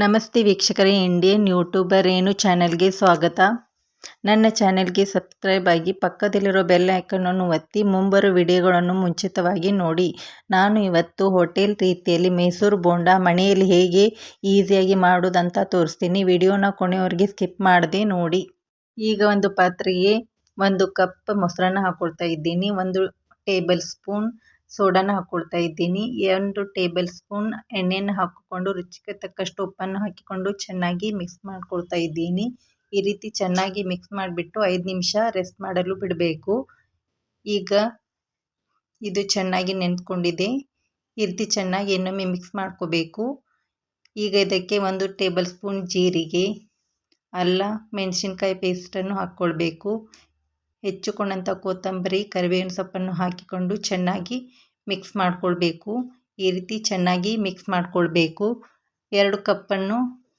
ನಮಸ್ತೆ ವೀಕ್ಷಕರೇ, Indian YouTuber ರೇಣು ಚಾನೆಲ್ಗೆ ಸ್ವಾಗತ. ನನ್ನ ಚಾನೆಲ್ಗೆ ಸಬ್ಸ್ಕ್ರೈಬ್ ಆಗಿ ಪಕ್ಕದಲ್ಲಿರೋ ಬೆಲ್ ಐಕನನ್ನು ಒತ್ತಿ ಮುಂಬರುವ ವಿಡಿಯೋಗಳನ್ನು ಮುಂಚಿತವಾಗಿ ನೋಡಿ. ನಾನು ಇವತ್ತು ಹೋಟೆಲ್ ರೀತಿಯಲ್ಲಿ ಮೈಸೂರು ಬೋಂಡ ಮನೆಯಲ್ಲಿ ಹೇಗೆ ಈಸಿಯಾಗಿ ಮಾಡೋದಂತ ತೋರಿಸ್ತೀನಿ. ವಿಡಿಯೋನ ಕೊನೆಯವರೆಗೆ ಸ್ಕಿಪ್ ಮಾಡದೆ ನೋಡಿ. ಈಗ ಒಂದು ಪಾತ್ರೆಗೆ 1 ಕಪ್ ಮೊಸರನ್ನ ಹಾಕ್ಕೊಳ್ತಾ ಇದ್ದೀನಿ. 1 ಟೇಬಲ್ ಸ್ಪೂನ್ ಸೋಡಾನ ಹಾಕ್ಕೊಳ್ತಾ ಇದ್ದೀನಿ. 2 ಟೇಬಲ್ ಸ್ಪೂನ್ ಎಣ್ಣೆಯನ್ನು ಹಾಕಿಕೊಂಡು ರುಚಿಗೆ ತಕ್ಕಷ್ಟು ಉಪ್ಪನ್ನು ಹಾಕಿಕೊಂಡು ಚೆನ್ನಾಗಿ ಮಿಕ್ಸ್ ಮಾಡ್ಕೊಳ್ತಾ ಇದ್ದೀನಿ. ಈ ರೀತಿ ಚೆನ್ನಾಗಿ ಮಿಕ್ಸ್ ಮಾಡಿಬಿಟ್ಟು 5 ನಿಮಿಷ ರೆಸ್ಟ್ ಮಾಡಲು ಬಿಡಬೇಕು. ಈಗ ಇದು ಚೆನ್ನಾಗಿ ನೆನೆದುಕೊಂಡಿದೆ. ಈ ರೀತಿ ಚೆನ್ನಾಗಿ ಇನ್ನೊಮ್ಮೆ ಮಿಕ್ಸ್ ಮಾಡ್ಕೋಬೇಕು. ಈಗ ಇದಕ್ಕೆ 1 ಟೇಬಲ್ ಸ್ಪೂನ್ ಜೀರಿಗೆ, ಅಲ್ಲ ಮೆಣಸಿನ್ಕಾಯಿ ಪೇಸ್ಟನ್ನು ಹಾಕ್ಕೊಳ್ಬೇಕು. ಹೆಚ್ಚಿಕೊಂಡಂಥ ಕೊತ್ತಂಬರಿ, ಕರಿಬೇವಿನ ಸೊಪ್ಪನ್ನು ಹಾಕಿಕೊಂಡು ಚೆನ್ನಾಗಿ ಮಿಕ್ಸ್ ಮಾಡ್ಕೊಳ್ಬೇಕು. ಈ ರೀತಿ ಚೆನ್ನಾಗಿ ಮಿಕ್ಸ್ ಮಾಡ್ಕೊಳ್ಬೇಕು. 2 ಕಪ್ಪನ್ನು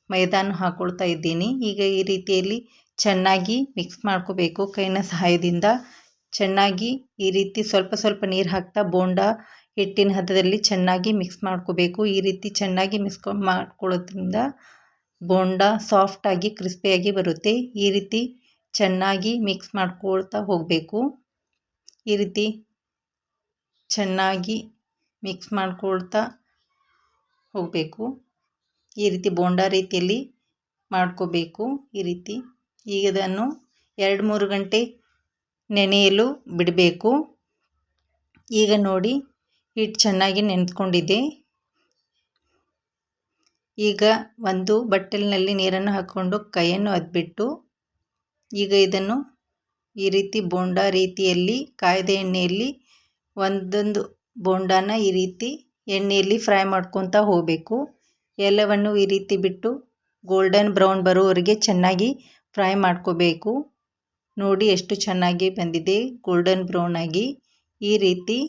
ಮೈದಾನ ಹಾಕ್ಕೊಳ್ತಾ ಇದ್ದೀನಿ. ಈಗ ಈ ರೀತಿಯಲ್ಲಿ ಚೆನ್ನಾಗಿ ಮಿಕ್ಸ್ ಮಾಡ್ಕೋಬೇಕು. ಕೈನ ಸಹಾಯದಿಂದ ಚೆನ್ನಾಗಿ ಈ ರೀತಿ ಸ್ವಲ್ಪ ಸ್ವಲ್ಪ ನೀರು ಹಾಕ್ತಾ ಬೋಂಡ ಹಿಟ್ಟಿನ ಹದದಲ್ಲಿ ಚೆನ್ನಾಗಿ ಮಿಕ್ಸ್ ಮಾಡ್ಕೋಬೇಕು. ಈ ರೀತಿ ಚೆನ್ನಾಗಿ ಮಿಕ್ಸ್ ಮಾಡ್ಕೊಳ್ಳೋದ್ರಿಂದ ಬೋಂಡ ಸಾಫ್ಟಾಗಿ ಕ್ರಿಸ್ಪಿಯಾಗಿ ಬರುತ್ತೆ. ಈ ರೀತಿ ಚೆನ್ನಾಗಿ ಮಿಕ್ಸ್ ಮಾಡ್ಕೊಳ್ತಾ ಹೋಗಬೇಕು. ಈ ರೀತಿ ಚೆನ್ನಾಗಿ ಮಿಕ್ಸ್ ಮಾಡ್ಕೊಳ್ತಾ ಹೋಗಬೇಕು. ಈ ರೀತಿ ಬೋಂಡ ರೀತಿಯಲ್ಲಿ ಮಾಡ್ಕೋಬೇಕು. ಈ ರೀತಿ ಈಗ ಇದನ್ನು 2-3 ಗಂಟೆ ನೆನೆಯಲು ಬಿಡಬೇಕು. ಈಗ ನೋಡಿ ಹಿಟ್ಟು ಚೆನ್ನಾಗಿ ನೆನೆದುಕೊಂಡಿದೆ. ಈಗ ಒಂದು ಬಟ್ಟಲಿನಲ್ಲಿ ನೀರನ್ನು ಹಾಕ್ಕೊಂಡು ಕೈಯನ್ನು ಅದ್ಬಿಟ್ಟು ಈಗ ಇದನ್ನು ಈ ರೀತಿ ಬೋಂಡ ರೀತಿಯಲ್ಲಿ ಕಾಯ್ದ ಎಣ್ಣೆಯಲ್ಲಿ ಒಂದೊಂದು ಬೋಂಡಾನ ಈ ರೀತಿ ಎಣ್ಣೆಯಲ್ಲಿ ಫ್ರೈ ಮಾಡ್ಕೊತಾ ಹೋಗಬೇಕು. ಎಲ್ಲವನ್ನು ಈ ರೀತಿ ಬಿಟ್ಟು ಗೋಲ್ಡನ್ ಬ್ರೌನ್ ಬರೋವರೆಗೆ ಚೆನ್ನಾಗಿ ಫ್ರೈ ಮಾಡ್ಕೋಬೇಕು. ನೋಡಿ ಎಷ್ಟು ಚೆನ್ನಾಗಿ ಬಂದಿದೆ, ಗೋಲ್ಡನ್ ಬ್ರೌನ್ ಆಗಿ. ಈ ರೀತಿ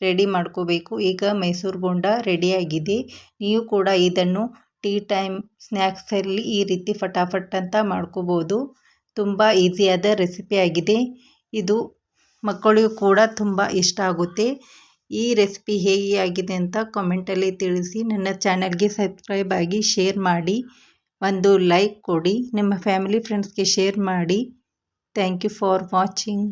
ರೆಡಿ ಮಾಡ್ಕೋಬೇಕು. ಈಗ ಮೈಸೂರು ಬೋಂಡ ರೆಡಿಯಾಗಿದೆ. ನೀವು ಕೂಡ ಇದನ್ನು ಟೀ ಟೈಮ್ ಸ್ನ್ಯಾಕ್ಸಲ್ಲಿ ಈ ರೀತಿ ಫಟಾಫಟ್ ಅಂತ ಮಾಡ್ಕೋಬೋದು. ತುಂಬ ಈಸಿಯಾದ ರೆಸಿಪಿ ಆಗಿದೆ. ಇದು ಮಕ್ಕಳಿಗೂ ಕೂಡ ತುಂಬ ಇಷ್ಟ ಆಗುತ್ತೆ. ಈ ರೆಸಿಪಿ ಹೇಗೆ ಆಗಿದೆ ಅಂತ ಕಾಮೆಂಟಲ್ಲಿ ತಿಳಿಸಿ. ನನ್ನ ಚಾನಲ್ಗೆ ಸಬ್ಸ್ಕ್ರೈಬ್ ಆಗಿ ಶೇರ್ ಮಾಡಿ, ಒಂದು ಲೈಕ್ ಕೊಡಿ, ನಿಮ್ಮ ಫ್ಯಾಮಿಲಿ ಫ್ರೆಂಡ್ಸ್ಗೆ ಶೇರ್ ಮಾಡಿ. Thank you for watching.